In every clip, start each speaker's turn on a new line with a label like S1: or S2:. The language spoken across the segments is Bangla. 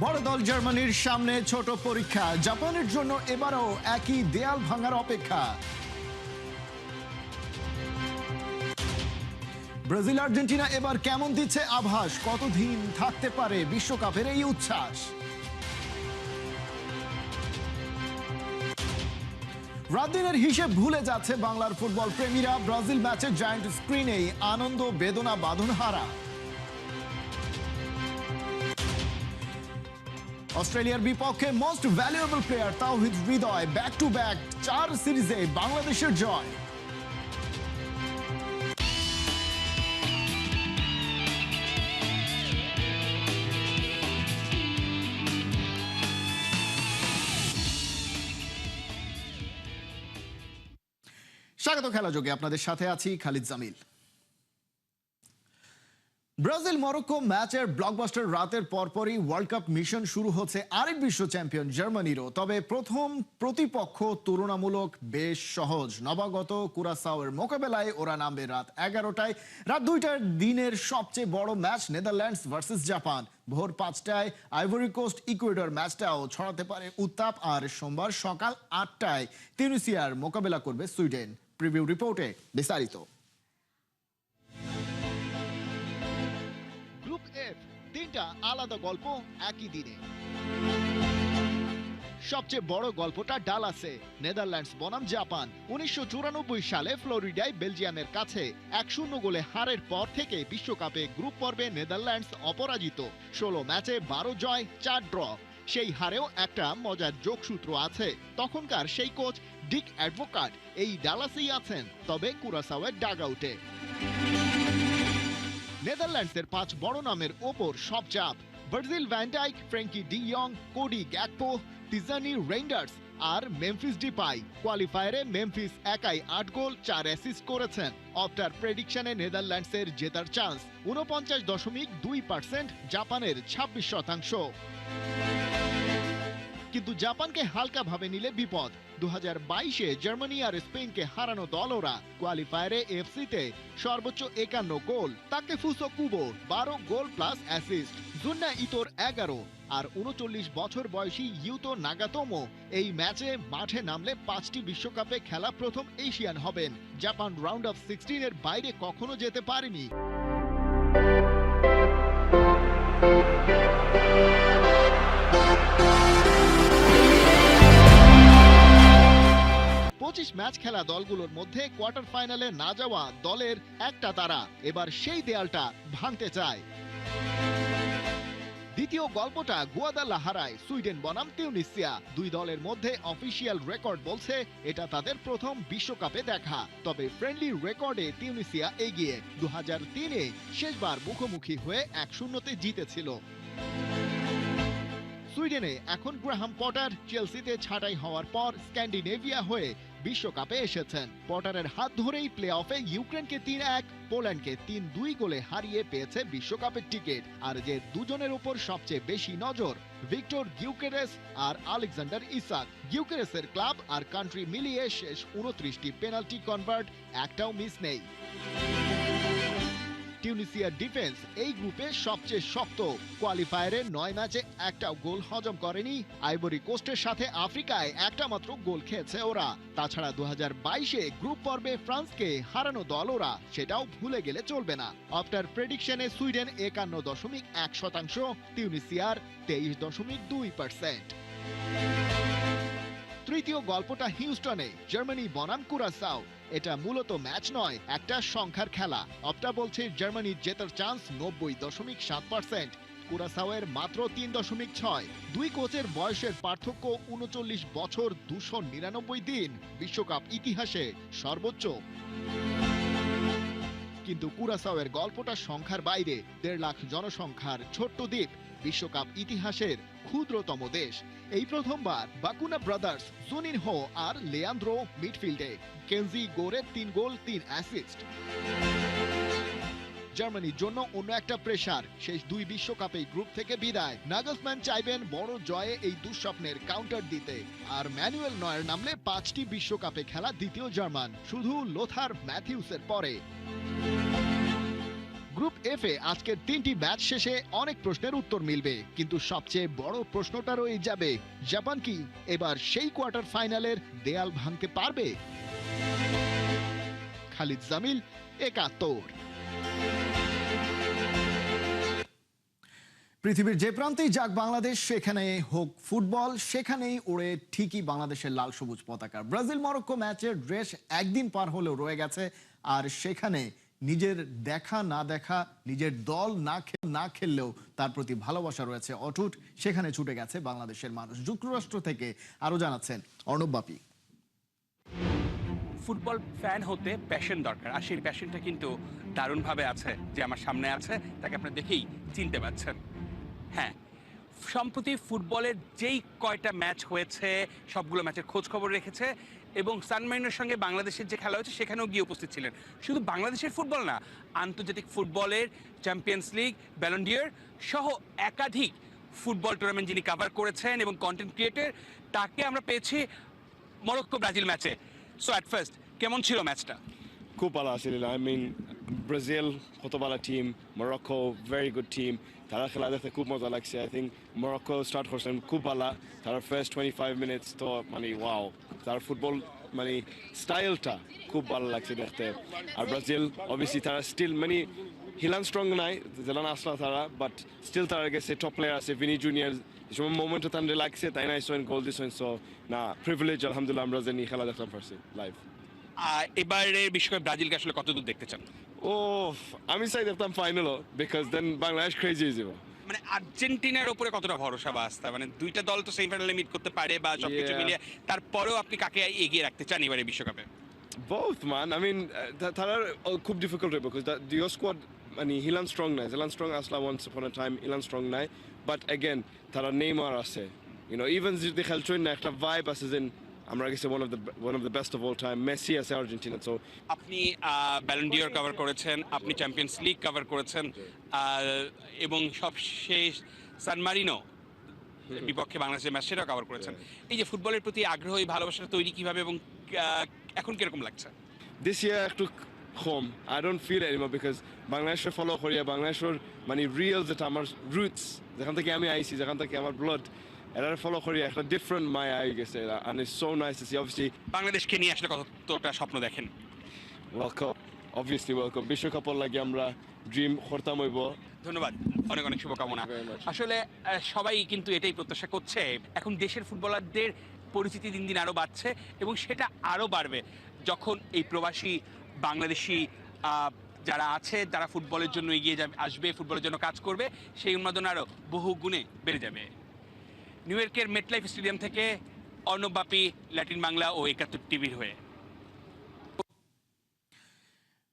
S1: বড় দল জার্মানির সামনে ছোট পরীক্ষা, জাপানের জন্য এবারও একই দেয়াল ভাঙার অপেক্ষা। ব্রাজিল আর্জেন্টিনা এবার কেমন দিচ্ছে আভাস, কতদিন থাকতে পারে বিশ্বকাপের এই উচ্ছ্বাস? রাত দিনের হিসেব ভুলে যাচ্ছে বাংলার ফুটবল প্রেমীরা, ব্রাজিল ম্যাচের জায়ান্ট স্ক্রিনেই আনন্দ বেদনা বাঁধন হারা। অস্ট্রেলিয়ার বিপক্ষে most valuable player Towhid Hridoy back to back 4 সিরিজে বাংলাদেশের জয়। স্বাগত খেলা যোগে, আপনাদের সাথে আছি খালিদ জামিল। ব্রাজিল মরক্কো ম্যাচের ব্লকবাস্টার রাতের পরপরই ওয়ার্ল্ড কাপ মিশন শুরু হচ্ছে আরেক বিশ্ব চ্যাম্পিয়ন জার্মানিরও। তবে প্রথম প্রতিপক্ষ তুলনামূলক বেশ সহজ। নবাগত কুরাসাওয়ের মোকাবেলায় ওরা নামবে রাত 11টায়। রাত 2টার দিনের সবচেয়ে বড় ম্যাচ নেদারল্যান্ডস ভার্সেস জাপান। ভোর 5টায় আইভরি কোস্ট ইকুয়েডর ম্যাচটাও ছড়াতে পারে উত্তাপ। আর সোমবার সকাল 8টায় তিউনিসিয়ার মোকাবেলা করবে সুইডেন। প্রিভিউ রিপোর্টে বিস্তারিত।
S2: গ্রুপ এফ, তিনটা আলাদা গল্প একই দিনে। সবচেয়ে বড় গল্পটা ডালাসে। নেদারল্যান্ডস বনাম জাপান। 1994 সালে ফ্লোরিডায় বেলজিয়ামের কাছে 1-0 গোলে হারের পর থেকে বিশ্বকাপে গ্রুপ পর্বে নেদারল্যান্ডস অপরাজিত। 16 ম্যাচে 12 জয়, 4 ড্র। সেই হারেও একটা মজার যোগসূত্র আছে। তখনকার সেই কোচ ডিক অ্যাডভোকাট এই ডালাসেই আছেন, তবে কুরাসাওয়ের ডাগ আউটে। নেদারল্যান্ডসের 5 বড় নামের ওপর সব চাপ। Virgil van Dijk, Frenkie de ইয়ং, কোডি গ্যাকপো, তিজানি রেইন্ডার্স আর মেমফিস ডিপাই। কোয়ালিফায়ারে মেমফিস একাই 8 গোল 4 অ্যাসিস্ট করেছেন। অপটার প্রেডিকশনে নেদারল্যান্ডসের জেতার চান্স 49.2%, জাপানের 26%। কিন্তু জাপানকে হালকা ভাবে নিলে বিপদ। 2022-এ জার্মানি আর স্পেনকে হারানো দল ওরা। কোয়ালিফায়ারে এফসিতে সর্বোচ্চ 51 গোল। তাকেফুসো কুবো 12 গোল প্লাস অ্যাসিস্ট। জুন্না ইতোর 11 আর 39 বছর বয়সী ইউতো নাগাতোমো এই ম্যাচে মাঠে নামলে 5টি বিশ্বকাপে খেলা প্রথম এশিয়ান হবেন। জাপান রাউন্ড অফ 16-এর বাইরে কখনো যেতে পারেনি। 25 ম্যাচ খেলা দলগুলোর মধ্যে কোয়ার্টার ফাইনালে না যাওয়া দলের একটা তারা এবার সেই দেয়ালটা ভাঙতে চায়। দ্বিতীয় গল্পটা গুয়াদালাহারায় সুইডেন বনাম তিউনিসিয়া। দুই দলের মধ্যে অফিসিয়াল রেকর্ড বলছে এটা তাদের প্রথম বিশ্বকাপে দেখা। তবে ফ্রেন্ডলি রেকর্ডে তিউনিসিয়া এগিয়ে। 2003-এ শেষবার মুখোমুখি হয়ে 1-0-তে জিতেছিল। সুইডেনে এখন গ্রাহাম পটার চেলসিতে ছাঁটাই হওয়ার পর স্ক্যান্ডিনেভিয়া হয়ে বিশ্বকাপে এসেছেন। পটারের হাত ধরেই প্লে অফে ইউক্রেনকে 3-1, পোল্যান্ডকে 3-2 গোলে হারিয়ে পেয়েছে বিশ্বকাপের টিকিট। আর যে দুজনের উপর সবচেয়ে বেশি নজর, ভিক্টর গিউকেরেস আর আলেকজান্ডার ইসাক। গিউকেরেসের ক্লাব আর কান্ট্রি মিলিয়ে শেষ 29টি পেনাল্টি কনভার্ট, একটাও মিস নেই। টিউনিসিয়ার ডিফেন্স এই গ্রুপে সবচেয়ে শক্ত। কোয়ালিফায়ারে 9 ম্যাচে একটাও গোল হজম করেনি। আইভরি কোস্টের সাথে আফ্রিকায় একটা মাত্র গোল খেয়েছে ওরা। তাছাড়া 2022-এ গ্রুপ পর্বে ফ্রান্সকে হারানো দল ওরা, সেটাও ভুলে গেলে চলবে না। আফটার প্রেডিকশনে সুইডেন 51.1%, তিউনিসিয়ার 23.2%। তৃতীয় গল্পটা হিউস্টনে, জার্মানি বনাম কুরাসাও। এটা মূলত ম্যাচ নয়, একটা সংখ্যার খেলা। অপটা বলছে জার্মানি জেতার চান্স 90.7%, কুরাসাওয়ের মাত্র 3.6। দুই কোচের বয়সের পার্থক্য 39 বছর 299 দিন, বিশ্বকাপ ইতিহাসে সর্বোচ্চ। কিন্তু কুরাসাওয়ের গল্পটা সংখ্যার বাইরে। 1.5 লাখ জনসংখ্যার ছোট্ট দ্বীপ, বিশ্বকাপ ইতিহাসের ক্ষুদ্রতম দেশ। এই প্রথমবার বাকুনা ব্রাদার্স, জুনিনহো আর লেয়ান্দ্রো মিডফিল্ডে। কেনজি গোরের 3 গোল 3 অ্যাসিস্ট। জার্মানির জন্য অন্য একটা প্রেসার, শেষ 2 বিশ্বকাপে গ্রুপ থেকে বিদায়। নাগলসম্যান চাইবেন বড় জয়ে এই দুঃস্বপ্নের কাউন্টার দিতে। আর ম্যানুয়েল নয়ার নামলে 5টি বিশ্বকাপে খেলা দ্বিতীয় জার্মান, শুধু লোথার ম্যাথিউসের পরে। গ্রুপ এফ এ আজকের 3টি ম্যাচ শেষে অনেক প্রশ্নের উত্তর মিলবে, কিন্তু সবচেয়ে বড় প্রশ্নটা রয়ে যাবে, জাপান কি এবার সেই কোয়ার্টার ফাইনালের দেয়াল ভাঙতে পারবে? খালিদ জামিল, একাত্তর।
S1: পৃথিবীর যে প্রান্তেই যাক বাংলাদেশ, সেখানে হোক ফুটবল, সেখানেই ওড়ে ঠিকই বাংলাদেশের লাল সবুজ পতাকা। ব্রাজিল মরক্কো ম্যাচের রেশ একদিন পার হলেও রয়ে গেছে, আর সেখানে নিজের দেখা না দেখা, নিজের দল না খেললেও তার প্রতি ভালোবাসা রয়েছে অটুট। সেখানে ছুটে গেছে বাংলাদেশের মানুষ। যুক্তরাষ্ট্র থেকে আরো জানাচ্ছেন অর্ণব বাপি।
S3: ফুটবল ফ্যান হতে প্যাশন দরকার, আর সেই প্যাশনটা কিন্তু দারুণভাবে আছে। যে আমার সামনে আছে তাকে আপনারা দেখেই চিনতে পারছেন। হ্যাঁ, সম্প্রতি ফুটবলের যেই কয়টা ম্যাচ হয়েছে সবগুলো ম্যাচের খোঁজ খবর রেখেছে, এবং সান মারিনোর সঙ্গে বাংলাদেশের যে খেলা হয়েছে সেখানেও গিয়ে উপস্থিত ছিলেন। শুধু বাংলাদেশের ফুটবল না, আন্তর্জাতিক ফুটবলের চ্যাম্পিয়ন্স লিগ, ব্যালন ডি'র সহ একাধিক ফুটবল টুর্নামেন্ট যিনি কভার করেছেন এবং কন্টেন্ট ক্রিয়েটর, তাকে আমরা পেয়েছি মরক্কো ব্রাজিল ম্যাচে। সো অ্যাট ফার্স্ট কেমন ছিল ম্যাচটা?
S4: খুব ভালো আছিল। আই মিন ব্রাজিল কত ভালো team, Morocco very good team. তারা খেলা দেখতে খুব মজা লাগছে। আই থিঙ্ক মরক্কো স্টার্ট করছেন খুব ভালো। তারা ফার্স্ট 25 মিনিটস তো মানে ওয়াও, তার ফুটবল মানে স্টাইলটা খুব ভালো লাগছে দেখতে। আর ব্রাজিল অবভিয়াসলি তারা স্টিল মানে হিলান স্ট্রং নাই, জেলান আসলা তারা, বাট স্টিল তারা গেছে টপ প্লেয়ার আছে, ভিনি জুনিয়র। সময় মোমেন্টও তাদের লাগছে, তাই না ইসোয়েন গোল দিয়েছেন। সো না, প্রিভিলেজ আলহামদুলিল্লাহ আমরা জানি খেলা দেখলাম পারছি লাইভ।
S3: এবারের বিশ্বকাপ ব্রাজিলকে আসলে কতদূর দেখতে চান?
S4: ও আমি চাই দেখতাম ফাইনালও, বিকজ দেন বাংলাদেশ ক্রেজি হয়ে যাবো।
S3: মানে আর্জেন্টিনার উপরে কতটা ভরসা বা আস্থা? মানে দুইটা দল তো সেমিফাইনালে মিট করতে পারে বা সবকিছু
S4: Yeah.
S3: মিলিয়ে, তারপরেও আপনি কাকে এগিয়ে রাখতে চান এবারে বিশ্বকাপে?
S4: Both man, I mean তারা খুব ডিফিকাল্ট হবে, বিকজ your squad মানে হিলান স্ট্রং নাই, জেলান স্ট্রং আসলা once upon a time, হিলান স্ট্রং নাই, বাট again তারা নেইমার আছে, ইভেন যদি খেলছেন না একটা ভাইব আছে, যেন আমরা গেছে one of the best of all time, Messi আছে আর্জেন্টিনা। সো
S3: আপনি ব্যালন ডি'র কভার করেছেন, আপনি চ্যাম্পিয়ন্স লিগ কভার করেছেন, এবং সবশেষ সান মারিনো বিপক্ষে বাংলাদেশের ম্যাচ সেটাও কভার করেছেন। এই যে ফুটবলের প্রতি আগ্রহ, এই ভালোবাসাটা তৈরি কিভাবে এবং এখন কিরকম লাগছে?
S4: this year একটু কম, I don't feel it anymore, because বাংলাদেশের ফলো করি, বাংলাদেশের মানে রিয়েল যেটা আমার রুটস, যেখান থেকে আমি আইছি, যেখান থেকে আমার ব্লাড, এটা ফলো করি, একটা ডিফারেন্ট মায়া আই গেছে। and it's so nice to see, obviously
S3: বাংলাদেশকে নিয়ে আসলে কতটা স্বপ্ন দেখেন?
S4: World Cup, obviously World Cup, বিশ্বকাপের লাগে আমরা ড্রিম করতাম হইব।
S3: ধন্যবাদ, অনেক অনেক শুভকামনা।
S4: Thank you very much.
S3: আসলে সবাই কিন্তু এটাই প্রত্যাশা করছে, এখন দেশের ফুটবলারদের পরিচিতি দিন দিন আরও বাড়ছে, এবং সেটা আরও বাড়বে যখন এই প্রবাসী বাংলাদেশি যারা আছে, যারা ফুটবলের জন্য এগিয়ে আসবে, ফুটবলের জন্য কাজ করবে, সেই উন্মাদনা আরও বহু গুণে বেড়ে যাবে। নিউ ইয়র্কের মেটলাইফ স্টেডিয়াম থেকে অর্ণব বাপি, ল্যাটিন বাংলা ও ৭১ টিভির হয়ে।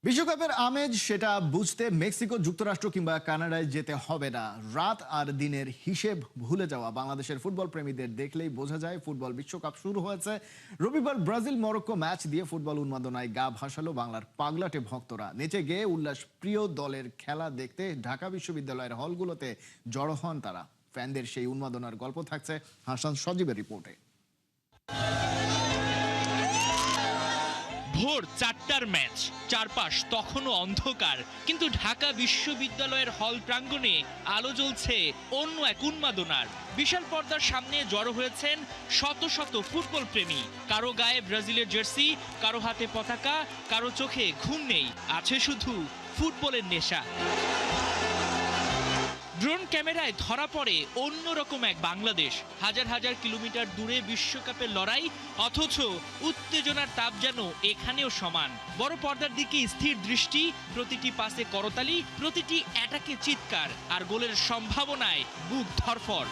S1: বিশ্বকাপের আমেজ সেটা বুঝতে মেক্সিকো, যুক্তরাষ্ট্র কিংবা কানাডায় যেতে হবে না। রাত আর দিনের হিসেব ভুলে যাওয়া বাংলাদেশের ফুটবল প্রেমীদের দেখলেই বোঝা যায় ফুটবল বিশ্বকাপ শুরু হয়েছে। রবিবার ব্রাজিল মরক্কো ম্যাচ দিয়ে ফুটবল উন্মাদনায় গা ভাসালো বাংলার পাগলাটে ভক্তরা। নেচে গেয়ে উল্লাস প্রিয় দলের খেলা দেখতে ঢাকা বিশ্ববিদ্যালয়ের হলগুলোতে জড়ো হন তারা। ফ্যানদের সেই উন্মাদনার গল্প থাকছে হাসান সজীবের রিপোর্টে।
S5: ভোর ৪টার ম্যাচ, চারপাশ তখনও অন্ধকার, কিন্তু ঢাকা বিশ্ববিদ্যালয়ের হল প্রাঙ্গণে আলো জ্বলছে অন্য এক উন্মাদনার। বিশাল পর্দার সামনে জড়ো হয়েছেন শত শত ফুটবল প্রেমী। কারো গায়ে ব্রাজিলের জার্সি, কারো হাতে পতাকা, কারো চোখে ঘুম নেই, আছে শুধু ফুটবলের নেশা। ড্রোন ক্যামেরায় ধরা পড়ে অন্যরকম এক বাংলাদেশ। হাজার হাজার কিলোমিটার দূরে বিশ্বকাপের লড়াই, অথচ উত্তেজনার তাপ যেন এখানেও সমান। বড় পর্দার দিকে স্থির দৃষ্টি, প্রতিটি পাসে করতালি, প্রতিটি অ্যাটাকে চিৎকার, আর গোলের সম্ভাবনায় বুক ধড়ফড়।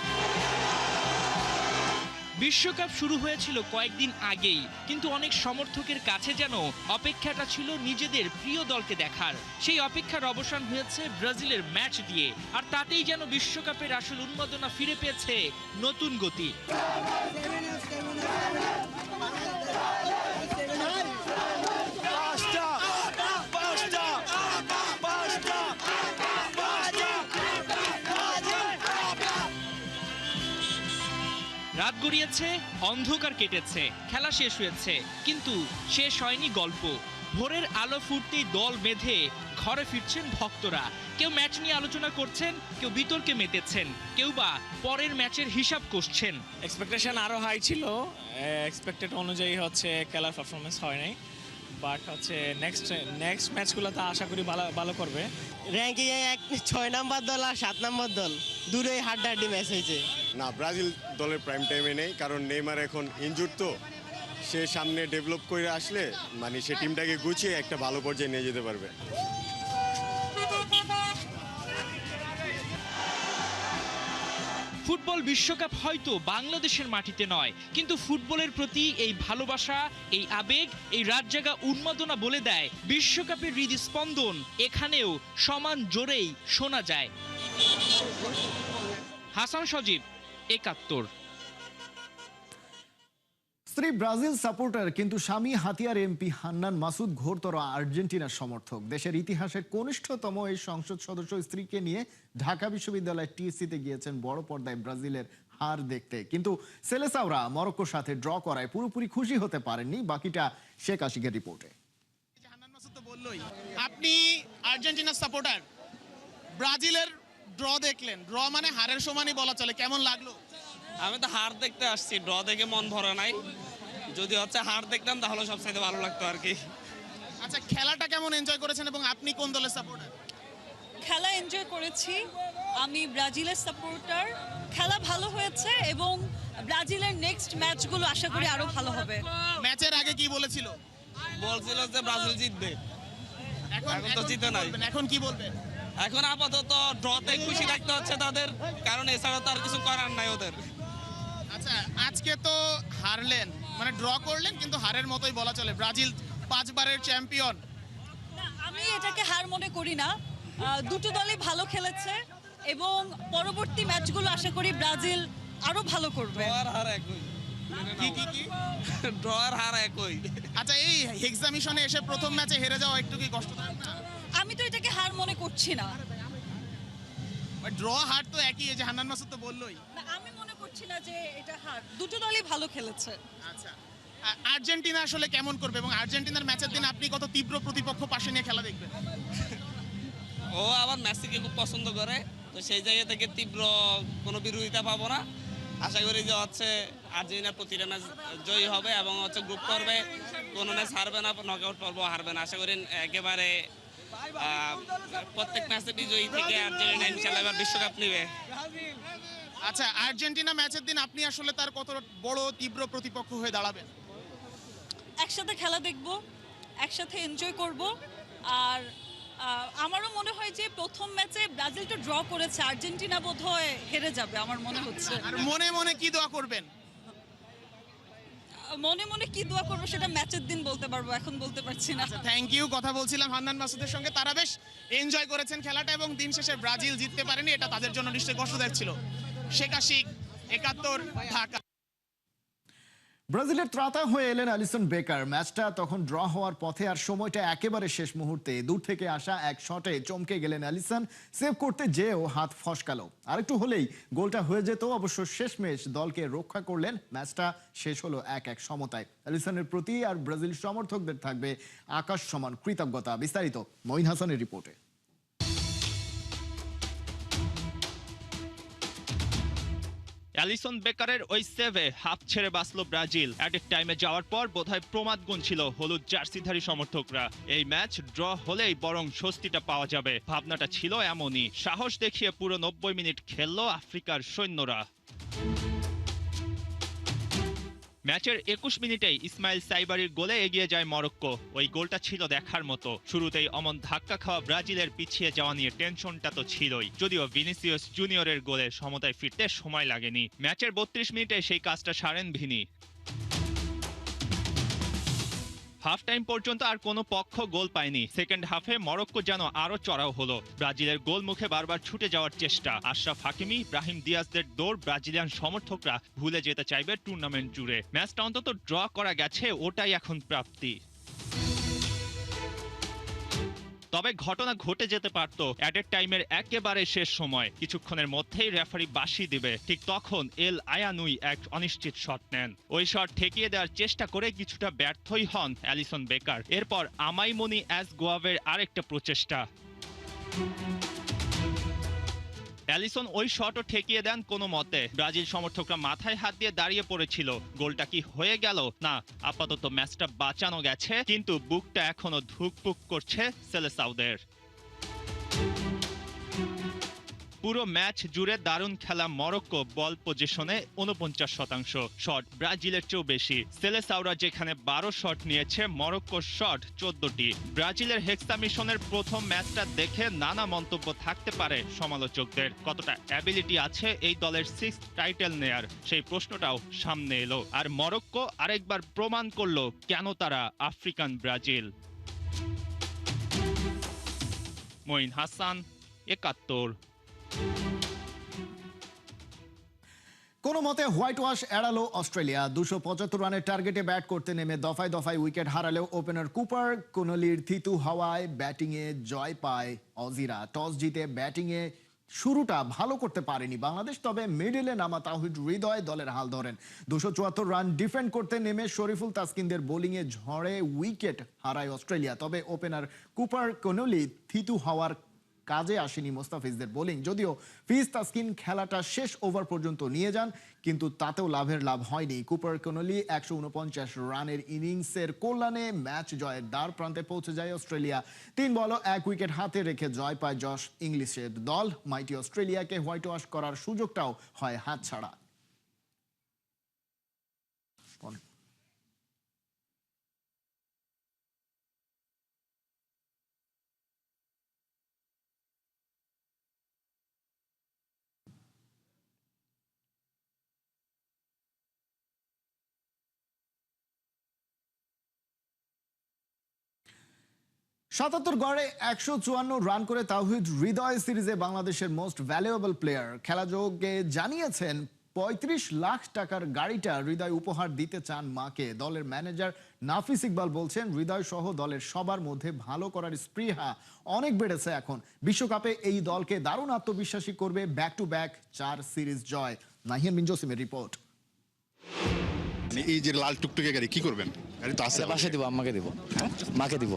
S5: বিশ্বকাপ শুরু হয়েছিল কয়েকদিন আগেই, কিন্তু অনেক সমর্থকের কাছে যেন অপেক্ষাটা ছিল নিজেদের প্রিয় দলকে দেখার। সেই অপেক্ষার অবসান হয়েছে ব্রাজিলের ম্যাচ দিয়ে, আর তাতেই যেন বিশ্বকাপের আসল উন্মাদনা ফিরে পেয়েছে নতুন গতি। রাত গড়িয়েছে, অন্ধকার কেটেছে, খেলা শেষ হয়েছে, কিন্তু শেষ হয়নি গল্প। ভোরের আলো ফুটতেই দল বেঁধে ঘরে ফিরছেন ভক্তরা। কেউ ম্যাচ নিয়ে আলোচনা করছেন, কেউ বিতর্কে মেতেছেন, কেউ বা পরের ম্যাচের হিসাব কষছেন।
S6: এক্সপেকটেশন আরও হাই ছিল, এক্সপেক্টেড অনুযায়ী হচ্ছে খেলার পারফরমেন্স হয় নাই, বাট হচ্ছে নেক্সট ম্যাচগুলোতে আশা করি ভালো করবে।
S7: র্যাঙ্কিংয়ে 6 নাম্বার দল আর 7 নাম্বার দল দূরেই হাড্ডাহাড্ডি ম্যাচ হয়েছে।
S8: না, ব্রাজিল দলের প্রাইম টাইমে নেই, কারণ নেইমার এখন ইনজুর, তো সে সামনে ডেভেলপ করে আসলে মানে সে টিমটাকে গুছিয়ে একটা ভালো পর্যায়ে নিয়ে যেতে পারবে।
S5: ফুটবল বিশ্বকাপ হয়তো বাংলাদেশের মাটিতে নয়, কিন্তু ফুটবলের প্রতি এই ভালোবাসা, এই আবেগ, এই রাতজাগা উন্মাদনা বলে দেয় বিশ্বকাপের হৃদস্পন্দন এখানেও সমান জোরেই শোনা যায়। হাসান সজীব, ৭১।
S1: স্ত্রী ব্রাজিল সাপোর্টার কিন্তু স্বামী হাতিয়ার এমপি হান্নান মাসুদ ঘোরতর আর্জেন্টিনার সমর্থক। দেশের ইতিহাসের কনিষ্ঠতম এই সংসদ সদস্য স্ত্রীকে নিয়ে ঢাকা বিশ্ববিদ্যালয়ের টিএসসিতে গিয়েছেন বড় পর্দায় ব্রাজিলের হার দেখতে, কিন্তু সেলেসাওরা মরক্কোর সাথে ড্র করায় পুরোপুরি খুশি হতে পারেননি। বাকিটা শেখ আশিকের রিপোর্টে।
S9: আপনি আর্জেন্টিনার সাপোর্টার, ব্রাজিলের ড্র দেখলেন, ড্র মানে হারের সমানই বলা চলে, কেমন লাগলো?
S10: আমি তো হার দেখতে আসছি, ড্র দেখে মন ভরে নাই। যদি হচ্ছে হার দেখতাম তাহলে সবচাইতে ভালো লাগতো আর কি।
S9: আচ্ছা, খেলাটা কেমন এনজয় করেছেন এবং আপনি কোন দলের সাপোর্টার?
S11: খেলা এনজয় করেছি, আমি ব্রাজিলের সাপোর্টার। খেলা ভালো হয়েছে এবং ব্রাজিলের নেক্সট ম্যাচগুলো আশা করি আরো ভালো হবে।
S9: ম্যাচের আগে কি বলেছিল?
S10: বলছিল যে ব্রাজিল জিতবে, এখন তো জিতে নাই।
S9: এখন কি বলবেন?
S10: এখন আপাতত ড্রতে খুশি থাকতে হচ্ছে তাদের, কারণ এছাড়া তো আর কিছু করার নাই ওদের।
S9: আচ্ছা, আজকে তো হারলেন, মানে ড্র করলেন, কিন্তু হারের মতোই বলা চলে। ব্রাজিল 5 বারের চ্যাম্পিয়ন।
S11: না, আমি এটাকে হার মনে করি না। দুটো দলই ভালো খেলেছে এবং পরবর্তী ম্যাচগুলো আশা করি ব্রাজিল আরো ভালো করবে।
S10: ড্র আর হার একই।
S9: কি
S10: ড্র আর হার একই।
S9: আচ্ছা, এই এক্সামিশনে এসে প্রথম ম্যাচে হেরে যাওয়া একটু কি কষ্টদায়ক না?
S11: আমি তো এটাকে হার মনে করছি না।
S9: ড্র হার তো একই, এই যে হান্নান মাসুদ তো বললোই।
S11: না, আমি মনে করছি না যে এটা হার। দুটো দলই ভালো খেলেছে।
S9: আচ্ছা, আর্জেন্টিনা আসলে কেমন করবে এবং আর্জেন্টিনার ম্যাচের দিন আপনি কত তীব্র প্রতিপক্ষ পাশে নিয়ে খেলা দেখবেন?
S10: ও আবার মেসিকে খুব পছন্দ করে, তো সেই জায়গা থেকে তীব্র কোনো বিরোধিতা পাবো না। আশা করি যে হচ্ছে আর্জেন্টিনা প্রতিটা ম্যাচ জয়ী হবে এবং হচ্ছে গ্রুপ পর্বে কোনো ম্যাচ হারবে না, নকআউট পর্ব হারবে না। আশা করি একেবারে প্রত্যেক ম্যাচে বিজয়ী থেকে আর্জেন্টিনা ইনশাআল্লাহ এবার বিশ্বকাপ নেবে।
S9: আচ্ছা, আর্জেন্টিনা ম্যাচের দিন আপনি আসলে তার কত বড় তীব্র প্রতিপক্ষ হয়ে দাঁড়াবেন?
S11: একসাথে খেলা দেখব, একসাথে এনজয় করব। আর আমারও মনে হয় যে প্রথম ম্যাচে ব্রাজিল তো ড্র করেছে, আর্জেন্টিনা বোধহয় হেরে যাবে আমার মনে হচ্ছে।
S9: আর মনে মনে কি দোয়া করবেন?
S11: মনে মনে কি দোয়া করবো সেটা ম্যাচের দিন বলতে পারবো, এখন বলতে পারছি না।
S9: Thank you. কথা বলছিলাম হান্নান মাসুদের সঙ্গে, তারা বেশ এনজয় করেছেন খেলাটা এবং দিন শেষে ব্রাজিল জিততে পারেনি, এটা তাদের জন্য নিশ্চয়ই কষ্টদায়ক ছিল। শেখ আশিক, ৭১, ঢাকা।
S1: ব্রাজিলের ত্রাতা হয়ে এলেন অ্যালিসন বেকার। ম্যাচটা তখন ড্র হওয়ার পথে, আর সময়টা একেবারে শেষ মুহূর্তে দূর থেকে আসা এক শটে চমকে গেলেন অ্যালিসন। সেভ করতে যেও হাত ফসকালো, আরেকটু হলেই গোলটা হয়ে যেত। অবশ্য শেষমেশ দলকে রক্ষা করলেন। ম্যাচটা শেষ হলো ১-১ সমতায়। অ্যালিসনের প্রতি আর ব্রাজিল সমর্থকদের থাকবে আকাশ সমান কৃতজ্ঞতা। বিস্তারিত মঈন হাসানের রিপোর্টে।
S5: অ্যালিসন বেকারের ওই সেভে হাফ ছেড়ে বাঁচল ব্রাজিল। অ্যাডেড টাইমে যাওয়ার পর বোধহয় প্রমাদ গুনছিল হলুদ জার্সিধারী সমর্থকরা। এই ম্যাচ ড্র হলেই বরং স্বস্তিটা পাওয়া যাবে, ভাবনাটা ছিল এমনই। সাহস দেখিয়ে পুরো ৯০ মিনিট খেলল আফ্রিকার সৈন্যরা। ম্যাচের ২১ মিনিটেই ইসমাইল সাইবারির গোলে এগিয়ে যায় মরক্কো। ওই গোলটা ছিল দেখার মতো। শুরুতেই অমন ধাক্কা খাওয়া ব্রাজিলের পিছিয়ে যাওয়া নিয়ে টেনশনটা তো ছিলই, যদিও ভিনিসিয়াস জুনিয়রের গোলে সমতায় ফিরতে সময় লাগেনি। ম্যাচের ৩২ মিনিটে সেই কাজটা সারেন ভিনি। হাফ টাইম পর্যন্ত আর কোনো পক্ষ গোল পায়নি। সেকেন্ড হাফে মরক্কো যেন আরো চড়াও হলো। ব্রাজিলের গোল মুখে বারবার ছুটে যাওয়ার চেষ্টা। আশরাফ হাকিমি, ব্রাহিম দিয়াজদের দৌড় ব্রাজিলিয়ান সমর্থকরা ভুলে যেতে চাইবে টুর্নামেন্ট জুড়ে। ম্যাচটা অন্তত ড্র করা গেছে, ওটাই এখন প্রাপ্তি।
S12: তবে ঘটনা ঘটে যেতে পারত অ্যাডেড টাইমের একেবারে শেষ সময়। কিছুক্ষণের মধ্যেই রেফারি বাঁশি দিবে, ঠিক তখন এল আয়ানুই এক অনিশ্চিত শট নেন। ওই শট ঠেকিয়ে দেওয়ার চেষ্টা করে কিছুটা ব্যর্থই হন অ্যালিসন বেকার। এরপর আমাইমনি অ্যাস গোয়াভের আরেকটা প্রচেষ্টা, অ্যালিসন ওই শটও ঠেকিয়ে দেন কোনো মতে। ব্রাজিল সমর্থকরা মাথায় হাত দিয়ে দাঁড়িয়ে পড়েছিল। গোলটা কি হয়ে গেল? না, আপাতত ম্যাচটা বাঁচানো গেছে, কিন্তু বুকটা এখনো ধুকপুক করছে সেলেসাউদের। পুরো ম্যাচ জুড়ে দারুণ খেলা মরক্কো, বল পজিশনে 49%, শট ব্রাজিলের চেয়েও বেশি। সেলেসাউরা যেখানে 12 শট নিয়েছে, মরক্কোর শট 14টি। ব্রাজিলের হেক্সা মিশনের প্রথম ম্যাচটা দেখে নানা মন্তব্য থাকতে পারে সমালোচকদের। কতটা অ্যাবিলিটি আছে এই দলের 6th টাইটেল নেয়ার, সেই প্রশ্নটাও সামনে এলো। আর মরক্কো আরেকবার প্রমাণ করলো কেন তারা আফ্রিকান ব্রাজিল। মঈন হাসান, ৭১।
S1: কোনো মতে হোয়াইট ওয়াশ এড়ালো অস্ট্রেলিয়া। 275 রানের টার্গেটে ব্যাট করতে নেমে দফায় দফায় উইকেট হারালেও ওপেনার কুপার কোনলির থিতু হাওয়ায় ব্যাটিংয়ে জয় পায় অজিরা। টস জিতে ব্যাটিংয়ে শুরুটা ভালো করতে পারেনি বাংলাদেশ, তবে মিডলে নামা তাওহিদ হৃদয় দলের হাল ধরেন। 274 রান ডিফেন্ড করতে নেমে শরীফুল তাসকিনদের বোলিংয়ে ঝড়ে উইকেট হারায় অস্ট্রেলিয়া। তবে ওপেনার কুপার কোনলি থিতু হাওয়ার কাজে আসেনি মোস্তাফিজদের বোলিং। যদিও ফিজ তাসকিন খেলাটা শেষ ওভার পর্যন্ত নিয়ে যান, কিন্তু তাতেও লাভ হয়নি। কুপার কোনলি 149 রানের ইনিংসের কল্যাণে ম্যাচ জয়ের দ্বার প্রান্তে পৌঁছে যায় অস্ট্রেলিয়া। 3 বল 1 উইকেট হাতে রেখে জয় পায় জশ ইংলিশের দল। মাইটি অস্ট্রেলিয়াকে হোয়াইট ওয়াশ করার সুযোগটাও হয় হাতছাড়া। সাতাত্তর গড়ে 154 রান করে তাওহিদ হৃদয় সিরিজে বাংলাদেশের মোস্ট ভ্যালুয়েবল প্লেয়ার। খেলাযোগে জানিয়েছেন 35 লাখ টাকার গাড়িটা হৃদয় উপহার দিতে চান মাকে। দলের ম্যানেজার নাফিস ইকবাল বলছেন, হৃদয় সহ দলের সবার মধ্যে ভালো করার স্পৃহা অনেক বেড়েছে এখন। বিশ্বকাপে এই দলকে দারুণ আত্মবিশ্বাসী করবে ব্যাক টু ব্যাক 4 সিরিজ জয়। নাহিয়ান বিন জসিমের রিপোর্ট।
S13: এই যে লাল টুকটুকে গাড়ি কি করবেন? গাড়ি তো আছে,
S14: বাসায় দিব, আম্মাকে দিব, মাকে দিব।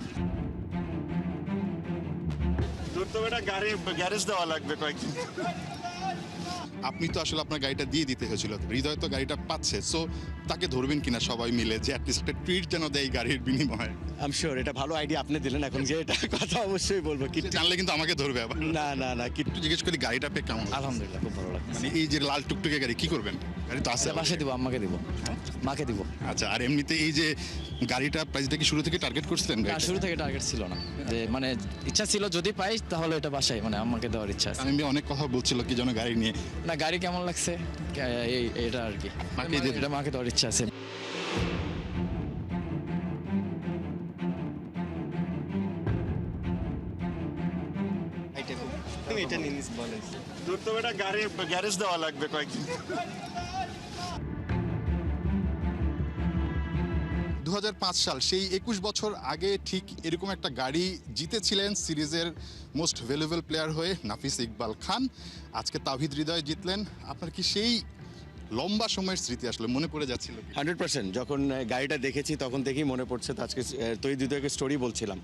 S13: গাড়ি গ্যারেজ দেওয়া লাগবে কয়েকদিন। আপনি তো আসলে আপনার গাড়িটা দিয়ে দিতে হয়েছিল, হৃদয় তো গাড়িটা পাচ্ছে, সো তাকে ধরবেন কিনা সবাই মিলে যে অ্যাটলিস্ট একটা ট্রিট যেন দেয় গাড়ির বিনিময়ে?
S14: আই এম শিওর এটা ভালো আইডিয়া আপনি দিলেন। এখন যে এটা কথা অবশ্যই বলবো, কিন্তু
S13: জানলে কিন্তু আমাকে ধরবে আবার।
S14: না
S13: একটু জিজ্ঞেস করি গাড়িটা পেয়ে কেমন?
S14: আলহামদুলিল্লাহ খুব ভালো লাগছে।
S13: মানে এই যে লাল টুকটুকে গাড়ি কি করবেন? গাড়ি তো আছে,
S14: বাসায় দিব, আম্মাকে দিব, মাকে দিব।
S13: আচ্ছা, আর এমনিতে এই যে গাড়িটা প্রাইসটা কি শুরু থেকে টার্গেট করছিলেন?
S14: না, শুরু থেকে টার্গেট ছিল না, যে মানে ইচ্ছা ছিল যদি পাই তাহলে এটা বাসায় মানে আম্মাকে দেওয়ার ইচ্ছা আছে।
S13: আমি অনেক কথা বলছিল কি যেন গাড়ি নিয়ে।
S14: না, গাড়ি কেমন লাগছে এটা আর কি, এটা মাকে দেওয়ার ইচ্ছা আছে।
S13: এটা নিয়ে বলেন দূর তো এটা গাড়ি গ্যারেজ দেওয়া লাগবে কয়েকদিন। 2005 সাল, সেই 21 বছর আগে ঠিক এরকম একটা গাড়ি জিতেছিলেন সিরিজের মোস্ট ভ্যালুয়েবল প্লেয়ার হয়ে নাফিস ইকবাল খান। আজকে তাওহিদ হৃদয় জিতলেন। আপনার কি সেই লম্বা সময়ের স্মৃতি আসলে মনে পড়ে যাচ্ছিল?
S14: 100% যখন গাড়িটা দেখেছি তখন থেকেই মনে পড়ছে। তো আজকে তৈরি হৃদয়কে স্টোরি বলছিলাম,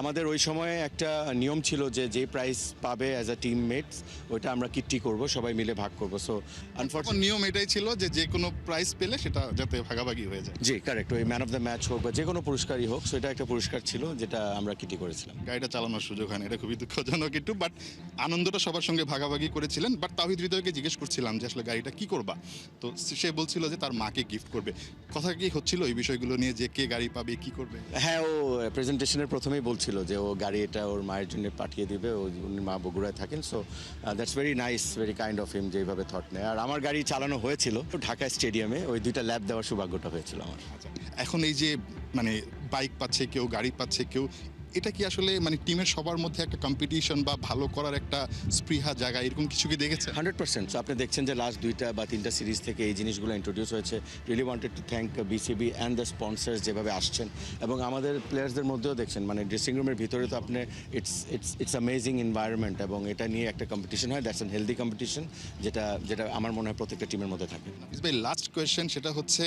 S14: আমাদের ওই সময়ে একটা নিয়ম ছিল যে প্রাইজ পাবে অ্যাজ আ টিমমেটস ওইটা আমরা কিট্টি করব, সবাই মিলে ভাগ করব। সো আনফরচুনেটলি
S13: নিয়ম এটাই ছিল যে কোনো প্রাইজ পেলে সেটা যাতে ভাগাভাগি হয়ে যায়।
S14: জি কারেক্ট, ওই ম্যান অফ দ্য ম্যাচ হোক বা যে কোনো পুরস্কারই হোক, সেটা একটা পুরস্কার ছিল যেটা আমরা কিটি করেছিলাম।
S13: গাড়িটা চালানোর সুযোগ হয় না, এটা খুবই দুঃখজনক একটু, বাট আনন্দটা সবার সঙ্গে ভাগাভাগি করেছিলেন। বাট তাওহিদ হৃদয়কে জিজ্ঞেস করছিলাম যে আসলে গাড়িটা কি করবা, তো সে বলছিল যে তার মাকে গিফট করবে। কথা কি হচ্ছিল এই বিষয়গুলো নিয়ে যে কে গাড়ি পাবে, কি করবে?
S14: হ্যাঁ, ও প্রেজেন্টেশনের প্রথমেই বলছিল যে ও গাড়ি এটা ওর মায়ের জন্য পাঠিয়ে দিবে, উনি মা বগুড়ায় থাকেন। So that's very nice, very kind of him যে এইভাবে থট নেয়। আর আমার গাড়ি চালানো হয়েছিল ঢাকা স্টেডিয়ামে, ওই 2টা ল্যাব দেওয়ার সৌভাগ্যটা হয়েছিল আমার।
S13: আচ্ছা, এখন এই যে মানে বাইক পাচ্ছে কেউ, গাড়ি পাচ্ছে কেউ, এটা কি আসলে মানে টিমের সবার মধ্যে একটা কম্পিটিশন বা ভালো করার একটা স্পৃহা জায়গা এরকম কিছু কি দেখেছেন?
S14: 100%। আপনি দেখছেন যে লাস্ট 2টা বা 3টা সিরিজ থেকে এই জিনিসগুলো ইন্ট্রোডিউস হয়েছে। Really wanted to thank BCB and the sponsors যেভাবে আসছেন, এবং আমাদের প্লেয়ার্সদের মধ্যেও দেখছেন মানে ড্রেসিং রুমের ভিতরে তো আপনি ইটস অ্যামেজিং এনভায়রনমেন্ট, এবং এটা নিয়ে একটা কম্পিটিশন হয়, দ্যাটস অ্যান হেলদি কম্পিটিশন, যেটা যেটা আমার মনে হয় প্রত্যেকটা টিমের মধ্যে থাকে।
S13: ভাই লাস্ট কোয়েশ্চেন, সেটা হচ্ছে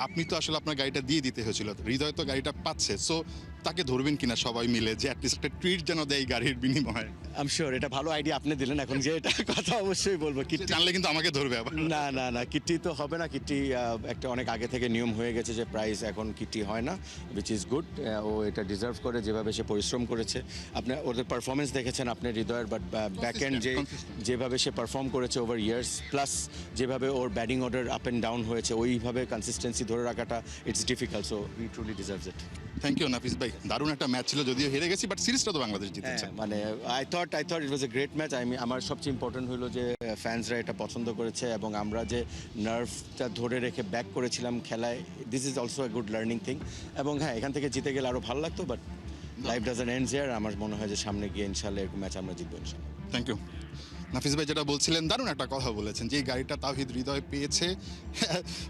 S13: আপনি তো আসলে আপনার গাড়িটা দিয়ে দিতে হয়েছিল, হৃদয় তো গাড়িটা পাচ্ছে, সো তাকে ধরবেন কিনা সবাই মিলে যে অ্যাটলিস্ট একটা ট্রিট যেন দেয় গাড়ির বিনিময়ে?
S14: আই এম শিওর এটা ভালো আইডিয়া আপনি দিলেন, এখন যে এটা কথা অবশ্যই বলবো। কিট্টি
S13: জানলে কিন্তু আমাকে ধরবে আবার।
S14: না না না, কিট্টি তো হবে না। কিট্টি একটা অনেক আগে থেকে নিয়ম হয়ে গেছে যে প্রাইস এখন কিট্টি হয় না, উইচ ইজ গুড। ও এটা ডিজার্ভ করে, যেভাবে সে পরিশ্রম করেছে। আপনি ওদের পারফরমেন্স দেখেছেন আপনি হৃদয়ের, বাট ব্যাক এন্ড যেভাবে সে পারফর্ম করেছে ওভার ইয়ার্স, প্লাস যেভাবে ওর batting order up and down হয়েছে, ওইভাবে কনসিস্টেন্সি ধরে রাখাটা it's difficult, so he truly deserves it.
S13: Thank you Nafis ভাই, দারুণ একটা ম্যাচ ছিল, যদিও হেরে গেছি, বাট সিরিজটা তো বাংলাদেশ জিতেছে।
S14: মানে I thought it was a great match. আমার সবচেয়ে ইম্পর্টেন্ট হলো যে ফ্যান্সরা এটা পছন্দ করেছে, এবং আমরা যে নার্ভটা ধরে রেখে ব্যাক করেছিলাম খেলায়, this is also a good learning thing. এবং হ্যাঁ, এখান থেকে জিতে গেলে আরও ভালো লাগতো, but life doesn't end here. আমার মনে হয় যে সামনে গিয়ে ইনশাআল্লাহ এরকম ম্যাচ আমরা জিতবো ইনশাআল্লাহ।
S13: থ্যাংক ইউ নাফিস ভাই, যেটা বলছিলেন দারুণ একটা কথা বলেছেন, যে এই গাড়িটা তাওহিদ হৃদয় পেয়েছে,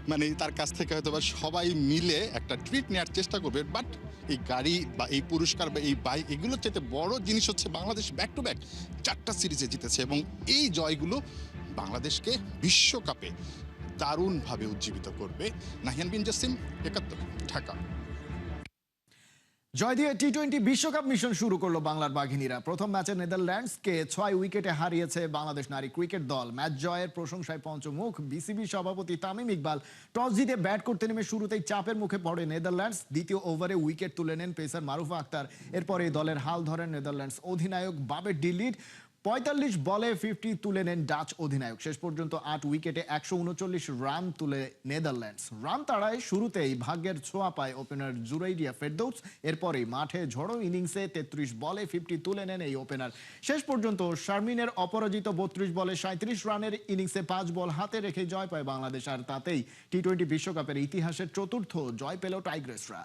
S13: মানে তার কাছ থেকে হয়তো বা সবাই মিলে একটা ট্রিট নেওয়ার চেষ্টা করবে, বাট এই গাড়ি বা এই পুরস্কার বা এই বাইক, এগুলোর চাইতে বড় জিনিস হচ্ছে বাংলাদেশ ব্যাক টু ব্যাক 4টা সিরিজে জিতেছে, এবং এই জয়গুলো বাংলাদেশকে বিশ্বকাপে দারুণভাবে উজ্জীবিত করবে। নাহিয়ান বিন জাসিম, 71, ঢাকা।
S1: জয় দিয়ে টি-20 বিশ্বকাপ মিশন শুরু করলো বাংলার বাঘিনীরা। প্রথম ম্যাচে নেদারল্যান্ডসকে 6 উইকেটে হারিয়েছে বাংলাদেশ নারী ক্রিকেট দল। ম্যাচ জয়ের প্রশংসায় পঞ্চমুখ বিসিবি সভাপতি তামিম ইকবাল। টস জিতে ব্যাট করতে নেমে শুরুতেই চাপের মুখে পড়ে নেদারল্যান্ডস। দ্বিতীয় ওভারে উইকেট তুলে নেন পেসার মারুফা আক্তার। এরপরে দলের হাল ধরেন নেদারল্যান্ডস অধিনায়ক বাবেট ডিলিট। 45 বলে 50 তুলে নেন ডাচ অধিনায়ক। শেষ পর্যন্ত 8 উইকেটে 139 রান তুলে নেদারল্যান্ডস। রান তাড়ায় শুরুতেই ভাগ্যের ছোঁয়া পায় ওপেনার জুরাইরিয়া ফেরদৌস। এরপরেই মাঠে ঝড়ো ইনিংসে 33 বলে 50 তুলে নেন এই ওপেনার। শেষ পর্যন্ত শারমিনের অপরাজিত 32 বলে 37 রানের ইনিংসে 5 বল হাতে রেখে জয় পায় বাংলাদেশ। আর তাতেই টি-20 বিশ্বকাপের ইতিহাসের চতুর্থ জয় পেল টাইগ্রেসরা।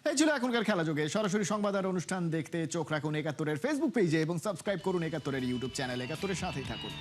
S1: এই ছিল এখনকার খেলা যোগে। সরাসরি সংবাদ আর অনুষ্ঠান দেখতে চোখ রাখুন 71-এর ফেসবুক পেজে এবং সাবস্ক্রাইব করুন 71-এর ইউটিউব চ্যানেল। 71-এর সাথেই থাকুন।